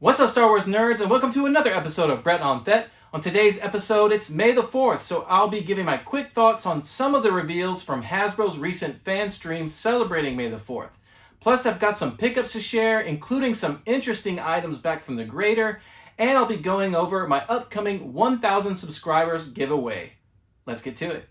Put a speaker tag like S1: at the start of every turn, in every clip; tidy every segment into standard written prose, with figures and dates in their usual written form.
S1: What's up, Star Wars nerds, and welcome to another episode of Brett on Thet. On today's episode, it's May the 4th, so I'll be giving my quick thoughts on some of the reveals from Hasbro's recent fan stream celebrating May the 4th. Plus, I've got some pickups to share, including some interesting items back from the grader, and I'll be going over my upcoming 1,000 subscribers giveaway. Let's get to it.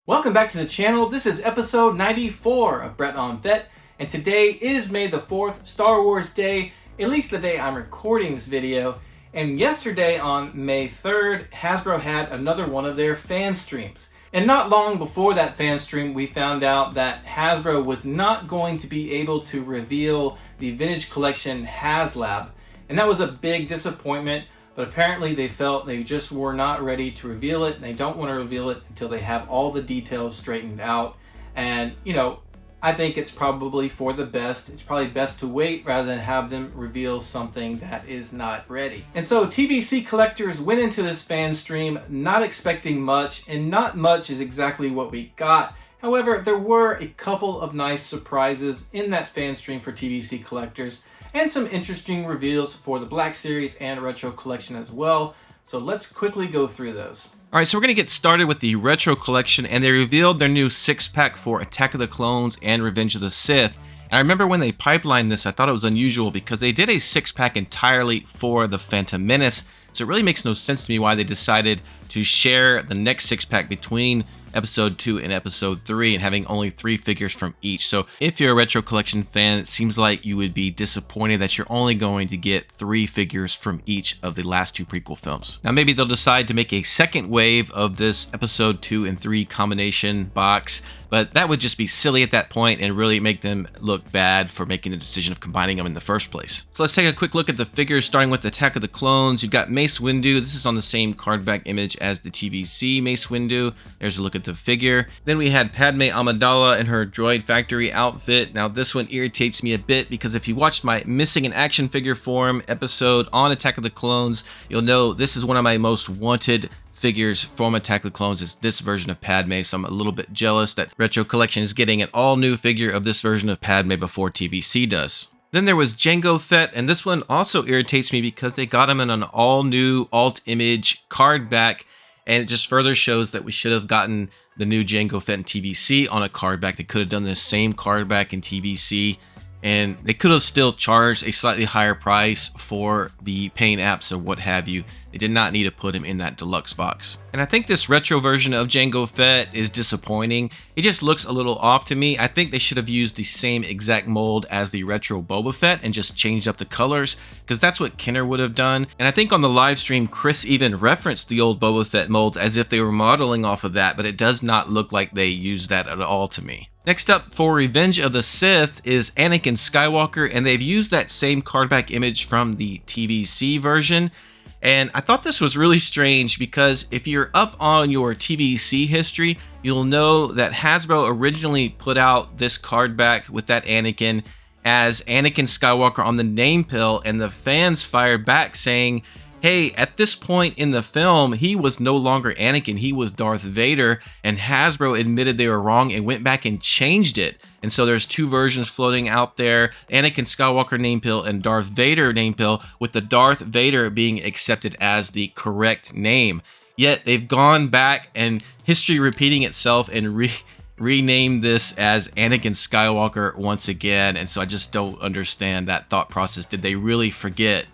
S1: Welcome back to the channel. This is episode 94 of Brett on Thet, and today is May the 4th, Star Wars Day, at least the day I'm recording this video. And yesterday on May 3rd, Hasbro had another one of their fan streams. And not long before that fan stream, we found out that Hasbro was not going to be able to reveal the Vintage Collection haslab. And that was a big disappointment. But apparently they felt they just were not ready to reveal it, and they don't want to reveal it until they have all the details straightened out. And, you know, I think it's probably for the best. It's probably best to wait rather than have them reveal something that is not ready. And so TVC collectors went into this fan stream not expecting much, and not much is exactly what we got. However, there were a couple of nice surprises in that fan stream for TVC collectors, and some interesting reveals for the Black Series and Retro Collection as well. So let's quickly go through those.
S2: Alright, so we're going to get started with the Retro Collection, and they revealed their new 6-pack for Attack of the Clones and Revenge of the Sith. And I remember when they pipelined this, I thought it was unusual because they did a 6-pack entirely for the Phantommenace. So it really makes no sense to me why they decided to share the next 6-pack between Episode 2 and Episode 3 and having only 3 figures from each. So if you're a Retro Collection fan, it seems like you would be disappointed that you're only going to get 3 figures from each of the last 2 prequel films. Now maybe they'll decide to make a second wave of this Episode 2 and 3 combination box, but that would just be silly at that point and really make them look bad for making the decision of combining them in the first place. So let's take a quick look at the figures, starting with Attack of the Clones. You've got Mace Windu. This is on the same card back image as the TVC Mace Windu. There's a look at the figure. Then we had Padme Amidala in her Droid Factory outfit. Now this one irritates me a bit because if you watched my Missing an Action Figure Forum episode on Attack of the Clones, you'll know this is one of my most wanted figures from Attack of the Clones, is this version of Padme, so I'm a little bit jealous that Retro Collection is getting an all-new figure of this version of Padme before TVC does. Then there was Jango Fett, and this one also irritates me because they got him in an all-new alt-image card back, and it just further shows that we should have gotten the new Jango Fett in TVC on a card back. They could have done the same card back in TVC, and they could have still charged a slightly higher price for the paint apps or what have you. They did not need to put him in that deluxe box. And I think this retro version of Jango Fett is disappointing. It just looks a little off to me. I think they should have used the same exact mold as the retro Boba Fett and just changed up the colors, because that's what Kenner would have done. And I think on the live stream, Chris even referenced the old Boba Fett mold as if they were modeling off of that, but it does not look like they used that at all to me. Next up for Revenge of the Sith is Anakin Skywalker, and they've used that same cardback image from the TVC version. And I thought this was really strange because if you're up on your TVC history, you'll know that Hasbro originally put out this card back with that Anakin as Anakin Skywalker on the name pill, and the fans fired back saying, hey, at this point in the film, he was no longer Anakin, he was Darth Vader, and Hasbro admitted they were wrong and went back and changed it. And so there's 2 versions floating out there, Anakin Skywalker name pill and Darth Vader name pill, with the Darth Vader being accepted as the correct name. Yet they've gone back and history repeating itself and renamed this as Anakin Skywalker once again. And so I just don't understand that thought process. Did they really forget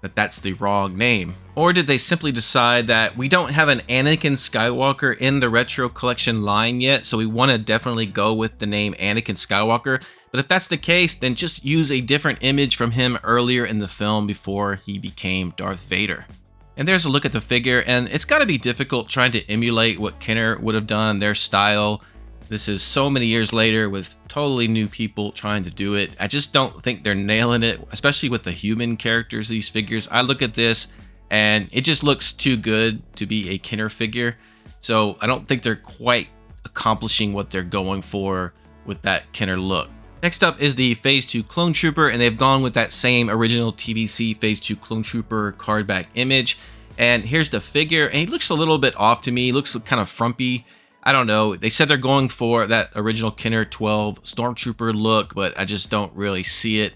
S2: that that's the wrong name? Or did they simply decide that we don't have an Anakin Skywalker in the Retro Collection line yet, so we want to definitely go with the name Anakin Skywalker? But if that's the case, then just use a different image from him earlier in the film before he became Darth Vader. And there's a look at the figure, and it's got to be difficult trying to emulate what Kenner would have done, their style. This is so many years later with totally new people trying to do it. I just don't think they're nailing it, especially with the human characters, these figures. I look at this and it just looks too good to be a Kenner figure. So I don't think they're quite accomplishing what they're going for with that Kenner look. Next up is the Phase 2 Clone Trooper, and they've gone with that same original TVC Phase 2 Clone Trooper card back image. And here's the figure, and he looks a little bit off to me. He looks kind of frumpy. I don't know. They said they're going for that original Kenner 12 Stormtrooper look, but I just don't really see it.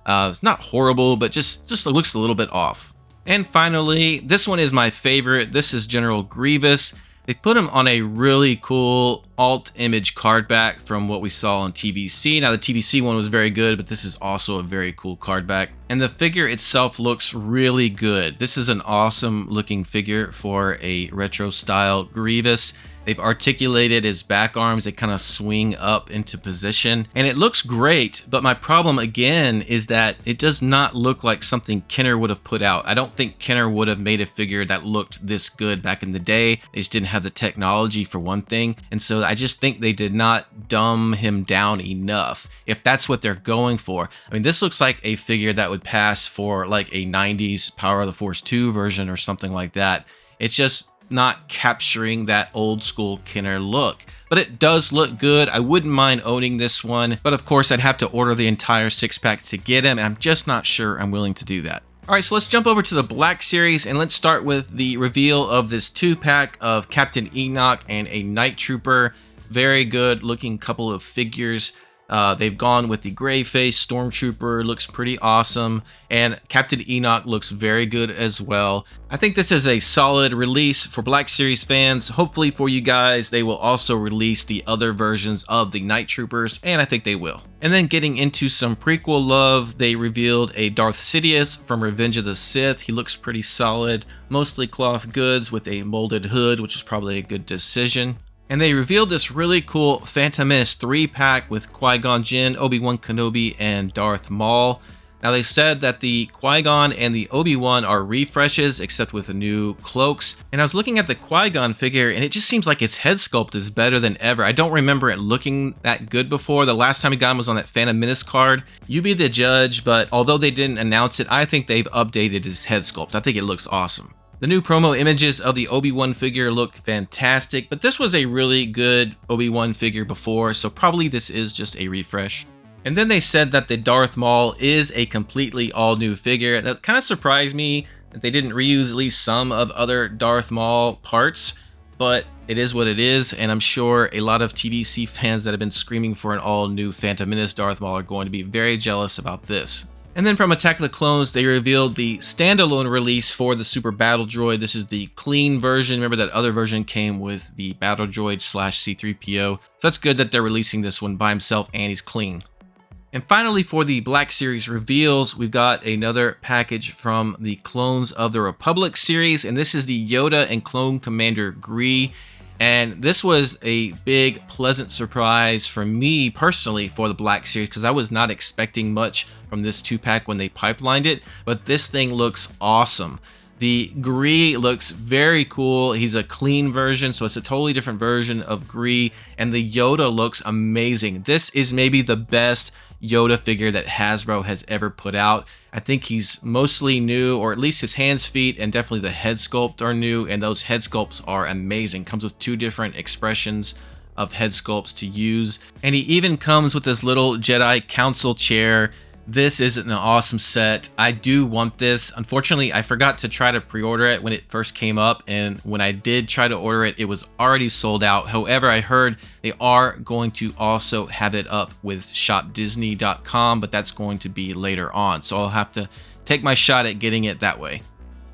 S2: It's not horrible, but just looks a little bit off. And finally, this one is my favorite. This is General Grievous. They put him on a really cool alt image card back from what we saw on TVC. Now the TVC one was very good, but this is also a very cool card back. And the figure itself looks really good. This is an awesome looking figure for a retro style Grievous. They've articulated his back arms. They kind of swing up into position and it looks great. But my problem again is that it does not look like something Kenner would have put out. I don't think Kenner would have made a figure that looked this good back in the day. They just didn't have the technology for one thing. And so I just think they did not dumb him down enough, if that's what they're going for. I mean, this looks like a figure that would pass for like a 90s Power of the Force 2 version or something like that. It's just not capturing that old school Kenner look, but it does look good. I wouldn't mind owning this one, but of course I'd have to order the entire 6-pack to get him, and I'm just not sure I'm willing to do that. All right, so let's jump over to the Black Series, and let's start with the reveal of this 2-pack of Captain Enoch and a Night Trooper. Very good looking couple of figures. They've gone with the gray face Stormtrooper, looks pretty awesome, and Captain Enoch looks very good as well. I think this is a solid release for Black Series fans. Hopefully for you guys, they will also release the other versions of the Night Troopers, and I think they will. And then getting into some prequel love, they revealed a Darth Sidious from Revenge of the Sith. He looks pretty solid, mostly cloth goods with a molded hood, which is probably a good decision. And they revealed this really cool Phantommenace 3-pack with Qui-Gon Jinn, Obi-Wan Kenobi, and Darth Maul. Now they said that the Qui-Gon and the Obi-Wan are refreshes, except with the new cloaks. And I was looking at the Qui-Gon figure, and it just seems like its head sculpt is better than ever. I don't remember it looking that good before. The last time we got him was on that Phantommenace card. You be the judge, but although they didn't announce it, I think they've updated his head sculpt. I think it looks awesome. The new promo images of the Obi-Wan figure look fantastic, but this was a really good Obi-Wan figure before, so probably this is just a refresh. And then they said that the Darth Maul is a completely all-new figure. That kind of surprised me that they didn't reuse at least some of other Darth Maul parts, but it is what it is, and I'm sure a lot of TVC fans that have been screaming for an all-new Phantommenace Darth Maul are going to be very jealous about this. And then from Attack of the Clones, they revealed the standalone release for the Super Battle Droid. This is the clean version. Remember that other version came with the Battle Droid / C-3PO. So that's good that they're releasing this one by himself and he's clean. And finally, for the Black Series reveals, we've got another package from the Clones of the Republic series. And this is the Yoda and Clone Commander Gree. And this was a big, pleasant surprise for me personally for the Black Series, because I was not expecting much from this 2-pack when they pipelined it, but this thing looks awesome. The Gree looks very cool. He's a clean version, so it's a totally different version of Gree, and the Yoda looks amazing. This is maybe the best Yoda figure that Hasbro has ever put out. I think he's mostly new, or at least his hands, feet, and definitely the head sculpt are new, and those head sculpts are amazing. Comes with 2 different expressions of head sculpts to use, and he even comes with this little Jedi Council chair. This is an awesome set. I do want this. Unfortunately, I forgot to try to pre-order it when it first came up, and when I did try to order it, it was already sold out. However, I heard they are going to also have it up with shopdisney.com, but that's going to be later on, so I'll have to take my shot at getting it that way.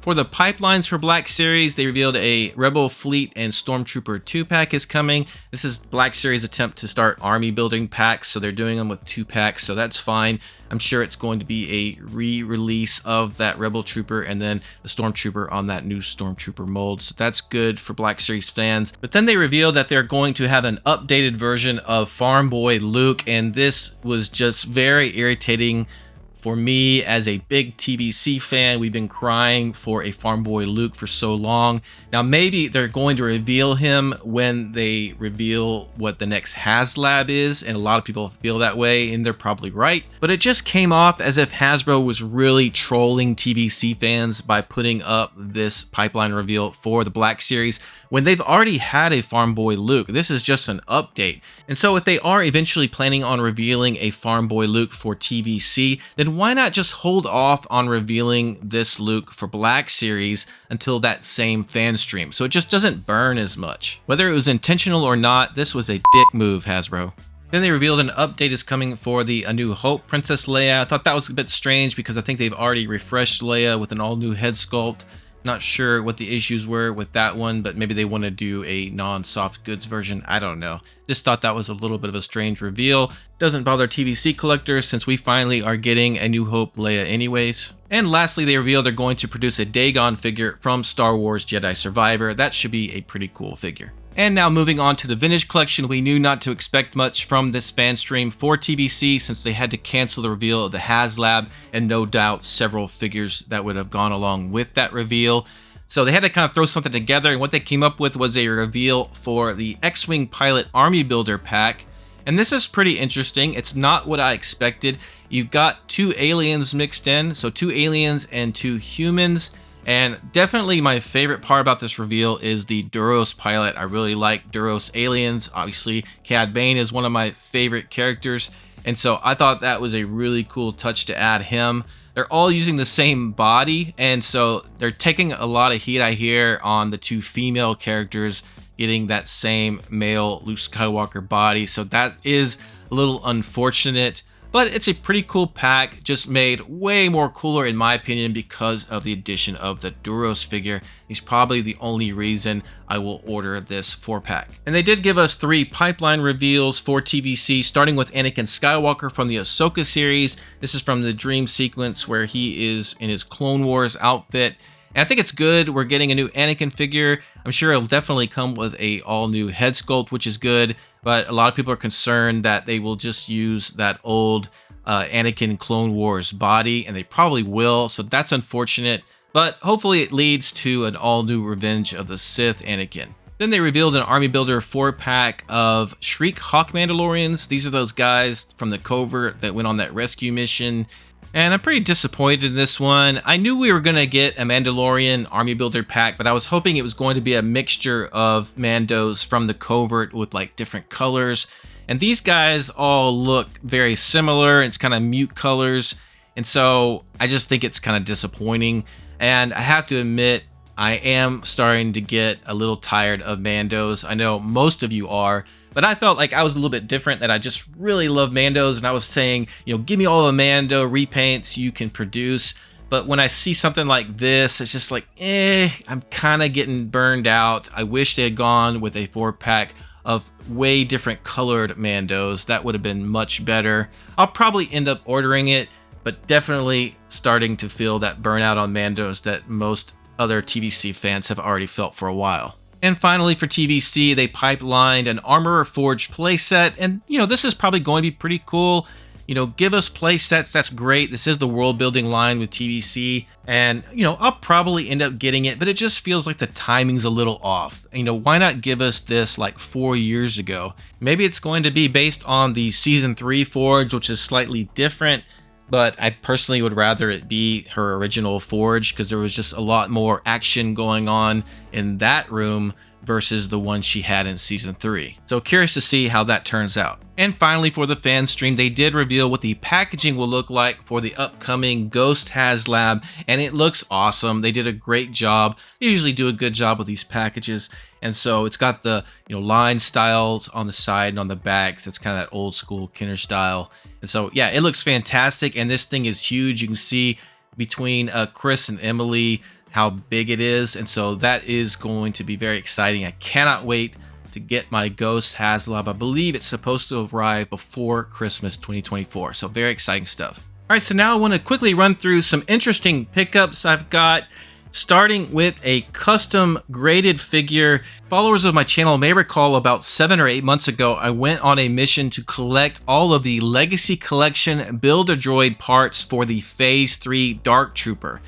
S2: For the pipelines for Black Series, they revealed a Rebel Fleet and Stormtrooper 2-pack is coming. This is Black Series' attempt to start army building packs, so they're doing them with 2-packs, so that's fine. I'm sure it's going to be a re-release of that Rebel Trooper and then the Stormtrooper on that new Stormtrooper mold, so that's good for Black Series fans. But then they revealed that they're going to have an updated version of Farm Boy Luke, and this was just very irritating. For me, as a big TVC fan, we've been crying for a Farm Boy Luke for so long. Now, maybe they're going to reveal him when they reveal what the next HasLab is, and a lot of people feel that way, and they're probably right. But it just came off as if Hasbro was really trolling TVC fans by putting up this pipeline reveal for the Black Series, when they've already had a Farm Boy Luke. This is just an update. And so if they are eventually planning on revealing a Farm Boy Luke for TVC, then why not just hold off on revealing this Luke for Black Series until that same fan stream, so it just doesn't burn as much. Whether it was intentional or not, this was a dick move, Hasbro. Then they revealed an update is coming for the A New Hope Princess Leia. I thought that was a bit strange because I think they've already refreshed Leia with an all-new head sculpt. Not sure what the issues were with that one, but maybe they want to do a non-soft goods version. I don't know. Just thought that was a little bit of a strange reveal. Doesn't bother TVC collectors since we finally are getting A New Hope Leia anyways. And lastly, they reveal they're going to produce a Dagon figure from Star Wars Jedi Survivor. That should be a pretty cool figure. And now moving on to the Vintage Collection, we knew not to expect much from this fan stream for TVC since they had to cancel the reveal of the haslab and no doubt several figures that would have gone along with that reveal. So they had to kind of throw something together, and what they came up with was a reveal for the X-Wing Pilot Army Builder pack. And this is pretty interesting. It's not what I expected. You've got 2 aliens mixed in, so 2 aliens and 2 humans. And definitely my favorite part about this reveal is the Duros pilot. I really like Duros aliens. Obviously, Cad Bane is one of my favorite characters. And so I thought that was a really cool touch to add him. They're all using the same body. And so they're taking a lot of heat, I hear, on the 2 female characters getting that same male Luke Skywalker body. So that is a little unfortunate. But it's a pretty cool pack, just made way more cooler in my opinion because of the addition of the Duros figure. He's probably the only reason I will order this 4-pack. And they did give us 3 pipeline reveals for TVC, starting with Anakin Skywalker from the Ahsoka series. This is from the dream sequence where he is in his Clone Wars outfit. And I think it's good. We're getting a new Anakin figure. I'm sure it'll definitely come with a all-new head sculpt, which is good. But a lot of people are concerned that they will just use that old Anakin Clone Wars body, and they probably will. So that's unfortunate. But hopefully it leads to an all-new Revenge of the Sith Anakin. Then they revealed an Army Builder 4-pack of Shriek Hawk Mandalorians. These are those guys from the covert that went on that rescue mission. And I'm pretty disappointed in this one. I knew we were going to get a Mandalorian Army Builder pack, but I was hoping it was going to be a mixture of Mandos from the covert with like different colors. And these guys all look very similar. It's kind of mute colors. And so I just think it's kind of disappointing. And I have to admit, I am starting to get a little tired of Mandos. I know most of you are. But I felt like I was a little bit different, that I just really love Mandos, and I was saying, you know, give me all the Mando repaints you can produce. But when I see something like this, it's just like, I'm kind of getting burned out. I wish they had gone with a 4-pack of way different colored Mandos. That would have been much better. I'll probably end up ordering it, but definitely starting to feel that burnout on Mandos that most other TVC fans have already felt for a while. And finally for TVC, they pipelined an Armorer Forge playset, and you know, this is probably going to be pretty cool. You know, give us playsets, that's great. This is the world building line with TVC, and you know, I'll probably end up getting it, but it just feels like the timing's a little off. You know, why not give us this like 4 years ago? Maybe it's going to be based on the Season 3 Forge, which is slightly different, but I personally would rather it be her original Forge because there was just a lot more action going on in that room versus the one she had in Season 3. So curious to see how that turns out. And finally for the fan stream, they did reveal what the packaging will look like for the upcoming Ghost HasLab, and it looks awesome. They did a great job. They usually do a good job with these packages. And so it's got the, you know, line styles on the side and on the back. So it's kind of that old school Kenner style. And so, yeah, it looks fantastic. And this thing is huge. You can see between Chris and Emily how big it is. And so that is going to be very exciting. I cannot wait to get my Ghost HasLab. I believe it's supposed to arrive before Christmas 2024. So very exciting stuff. All right, so now I want to quickly run through some interesting pickups I've got. Starting with a custom graded figure. Followers of my channel may recall about 7 or 8 months ago, I went on a mission to collect all of the Legacy Collection Build-A-Droid parts for the Phase 3 Darktrooper.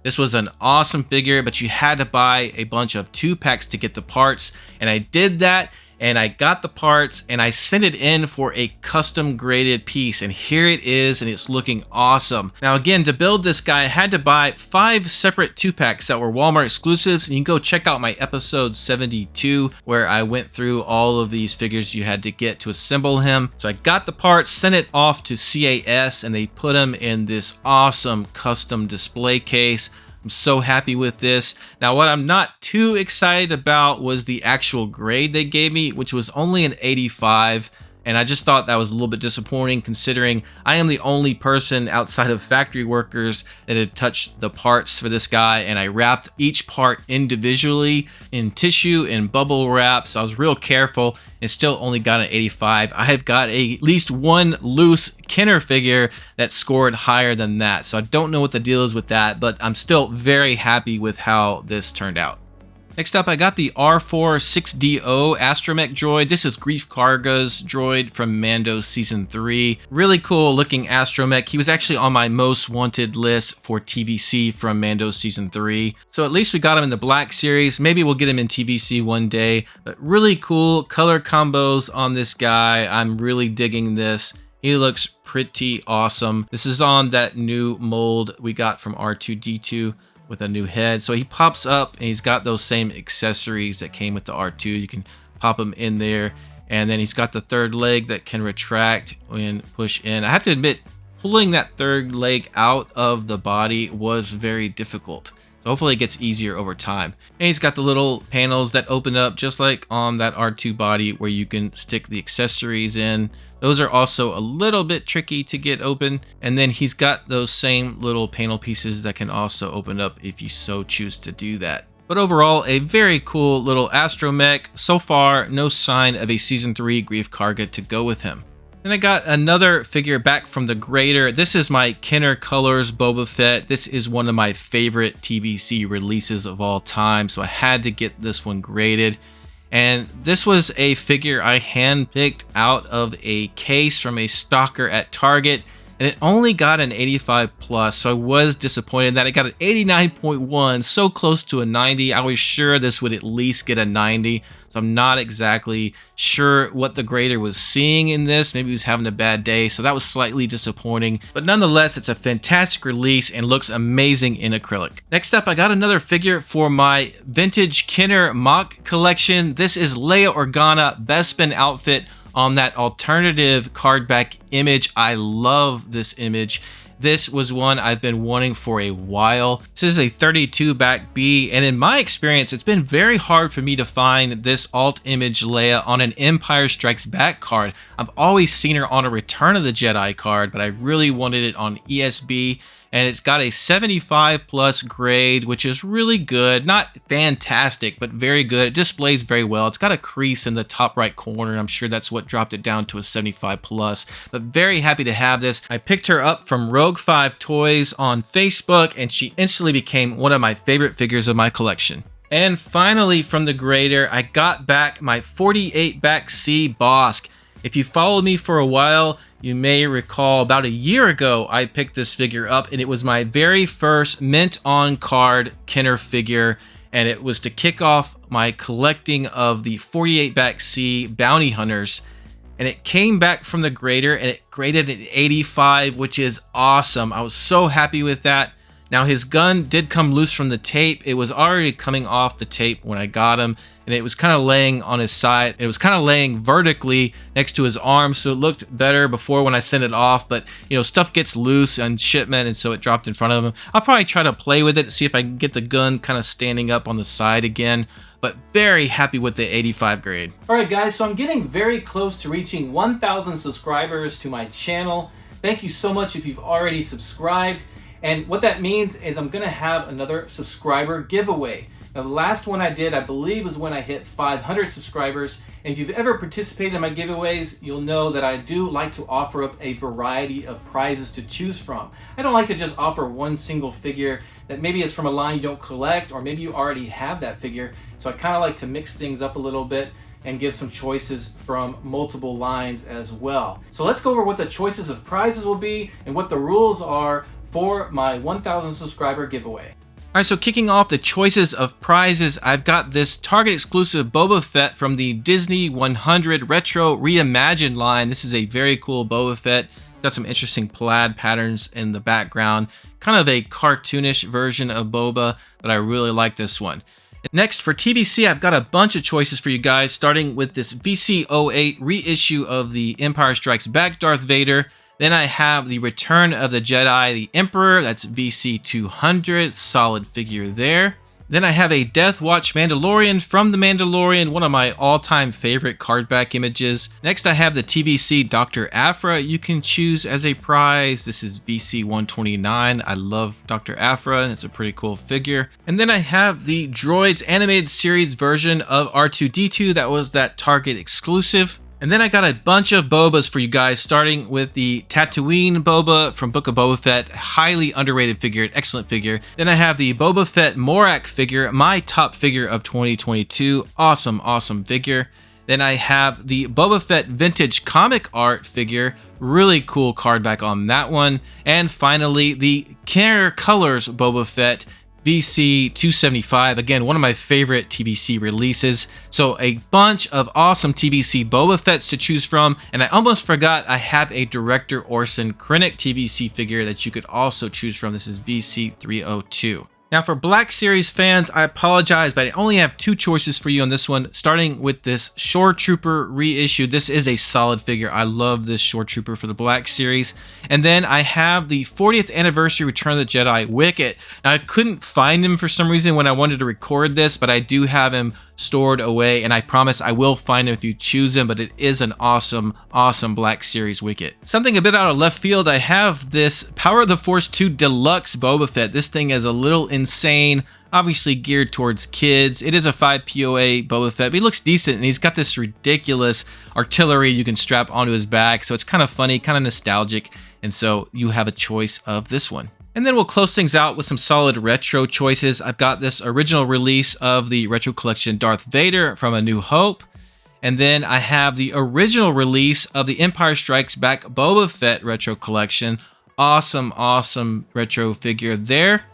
S2: This was an awesome figure, but you had to buy a bunch of 2-packs to get the parts, and I did that, and I got the parts and I sent it in for a custom graded piece, and here it is, and it's looking awesome. Now again, to build this guy, I had to buy 5 separate 2-packs that were Walmart exclusives, and you can go check out my episode 72 where I went through all of these figures you had to get to assemble him. So I got the parts, sent it off to CAS, and they put them in this awesome custom display case. I'm so happy with this. Now, what I'm not too excited about was the actual grade they gave me, which was only an 85. And I just thought that was a little bit disappointing, considering I am the only person outside of factory workers that had touched the parts for this guy, and I wrapped each part individually in tissue and bubble wrap, so I was real careful and still only got an 85. I have got at least one loose Kenner figure that scored higher than that, so I don't know what the deal is with that, but I'm still very happy with how this turned out. Next up, I got the R4-6DO astromech droid. This is Grief Karga's droid from Mando Season 3. Really cool looking astromech. He was actually on my most wanted list for TVC from Mando Season 3. So at least we got him in the Black Series. Maybe we'll get him in TVC one day. But really cool color combos on this guy. I'm really digging this. He looks pretty awesome. This is on that new mold we got from R2-D2. With a new head, so he pops up and he's got those same accessories that came with the R2. You can pop him in there, and then he's got the third leg that can retract and push in. I have to admit, pulling that third leg out of the body was very difficult. So hopefully it gets easier over time. And he's got the little panels that open up just like on that R2 body where you can stick the accessories in. Those are also a little bit tricky to get open. And then he's got those same little panel pieces that can also open up if you so choose to do that. But overall, a very cool little astromech. So far, no sign of a Season 3 Grief Karga to go with him. Then I got another figure back from the grader. This is my Kenner Colors Boba Fett. This is one of my favorite TVC releases of all time, so I had to get this one graded. And this was a figure I handpicked out of a case from a stalker at Target, and it only got an 85 plus, so I was disappointed that it got an 89.1, so close to a 90. I was sure this would at least get a 90, so I'm not exactly sure what the grader was seeing in this. Maybe he was having a bad day, so that was slightly disappointing. But nonetheless, it's a fantastic release and looks amazing in acrylic. Next up, I got another figure for my vintage Kenner mock collection. This is Leia Organa Bespin outfit on that alternative card back image. I love this image. This was one I've been wanting for a while. This is a 32 back B, and in my experience, it's been very hard for me to find this alt image Leia on an Empire Strikes Back card. I've always seen her on a Return of the Jedi card, but I really wanted it on ESB. And it's got a 75 plus grade, which is really good. Not fantastic, but very good. It displays very well. It's got a crease in the top right corner. I'm sure that's what dropped it down to a 75 plus, but very happy to have this. I picked her up from Rogue 5 Toys on Facebook, and she instantly became one of my favorite figures of my collection. And finally, from the grader, I got back my 48 back C Bosk. If you followed me for a while, you may recall about a year ago, I picked this figure up, and it was my very first mint on card Kenner figure, and it was to kick off my collecting of the 48 back C bounty hunters. And it came back from the grader, and it graded at 85, which is awesome. I was so happy with that. Now, his gun did come loose from the tape. It was already coming off the tape when I got him, and it was kind of laying on his side. It was kind of laying vertically next to his arm, so it looked better before when I sent it off. But, you know, stuff gets loose on shipment, and so it dropped in front of him. I'll probably try to play with it, see if I can get the gun kind of standing up on the side again. But very happy with the 85 grade.
S1: All right, guys, so I'm getting very close to reaching 1,000 subscribers to my channel. Thank you so much if you've already subscribed. And what that means is I'm going to have another subscriber giveaway. Now, the last one I did, I believe, was when I hit 500 subscribers. And if you've ever participated in my giveaways, you'll know that I do like to offer up a variety of prizes to choose from. I don't like to just offer one single figure that maybe is from a line you don't collect, or maybe you already have that figure. So I kind of like to mix things up a little bit and give some choices from multiple lines as well. So let's go over what the choices of prizes will be and what the rules are for my 1,000 subscriber giveaway.
S2: Alright, so kicking off the choices of prizes, I've got this Target exclusive Boba Fett from the Disney 100 Retro Reimagined line. This is a very cool Boba Fett. Got some interesting plaid patterns in the background. Kind of a cartoonish version of Boba, but I really like this one. Next, for TVC, I've got a bunch of choices for you guys, starting with this VC08 reissue of the Empire Strikes Back Darth Vader. Then I have the Return of the Jedi, the Emperor, that's VC200, solid figure there. Then I have a Death Watch Mandalorian from The Mandalorian, one of my all-time favorite card back images. Next I have the TVC Dr. Aphra you can choose as a prize. This is VC129. I love Dr. Aphra, and it's a pretty cool figure. And then I have the Droids animated series version of R2-D2, that was that Target exclusive. And then I got a bunch of Bobas for you guys, starting with the Tatooine Boba from Book of Boba Fett, highly underrated figure, an excellent figure. Then I have the Boba Fett Morak figure, my top figure of 2022, awesome figure. Then I have the Boba Fett vintage comic art figure, really cool card back on that one. And finally, the Care Colors Boba Fett VC275, again, one of my favorite TVC releases. So a bunch of awesome TVC Boba Fetts to choose from, and I almost forgot I have a Director Orson Krennic TVC figure that you could also choose from. This is VC302. Now for Black Series fans, I apologize, but I only have two choices for you on this one, starting with this Shore Trooper reissue. This is a solid figure. I love this Shore Trooper for the Black Series. And then I have the 40th Anniversary Return of the Jedi Wicket. Now I couldn't find him for some reason when I wanted to record this, but I do have him stored away, and I promise I will find him if you choose him, but it is an awesome Black Series Wicket. Something a bit out of left field, I have this Power of the Force 2 Deluxe Boba Fett. This thing is a little insane, obviously geared towards kids. It is a 5 POA Boba Fett, but he looks decent, and he's got this ridiculous artillery you can strap onto his back, so it's kind of funny, kind of nostalgic, and so you have a choice of this one. And then we'll close things out with some solid retro choices. I've got this original release of the Retro Collection Darth Vader from A New Hope. And then I have the original release of the Empire Strikes Back Boba Fett Retro Collection. Awesome retro figure there.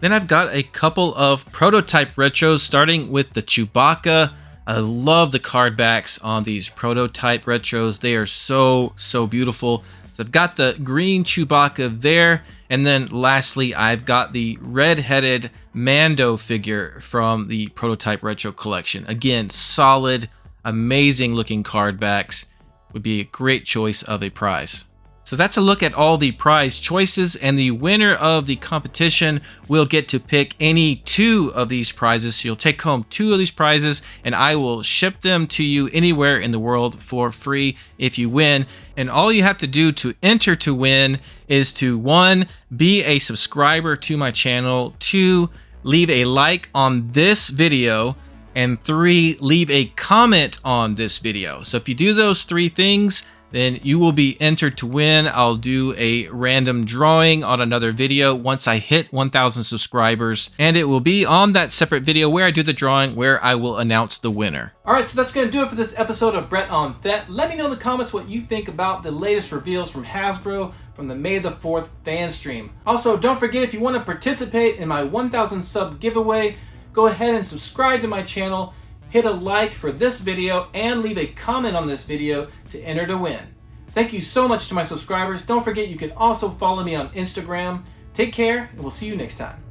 S2: Then I've got a couple of prototype retros, starting with the Chewbacca. I love the card backs on these prototype retros. They are so beautiful. So I've got the green Chewbacca there. And then lastly, I've got the red-headed Mando figure from the Prototype Retro Collection. Again, solid, amazing looking card backs. Would be a great choice of a prize. So that's a look at all the prize choices, and the winner of the competition will get to pick any two of these prizes. So you'll take home two of these prizes, and I will ship them to you anywhere in the world for free if you win. And all you have to do to enter to win is to 1, be a subscriber to my channel, 2, leave a like on this video, and 3, leave a comment on this video. So if you do those 3 things, then you will be entered to win. I'll do a random drawing on another video once I hit 1,000 subscribers, and it will be on that separate video where I do the drawing, where I will announce the winner.
S1: Alright, so that's going to do it for this episode of Brett on Thet. Let me know in the comments what you think about the latest reveals from Hasbro from the May the 4th fan stream. Also, don't forget, if you want to participate in my 1,000 sub giveaway, go ahead and subscribe to my channel, hit a like for this video, and leave a comment on this video to enter to win. Thank you so much to my subscribers. Don't forget, you can also follow me on Instagram. Take care, and we'll see you next time.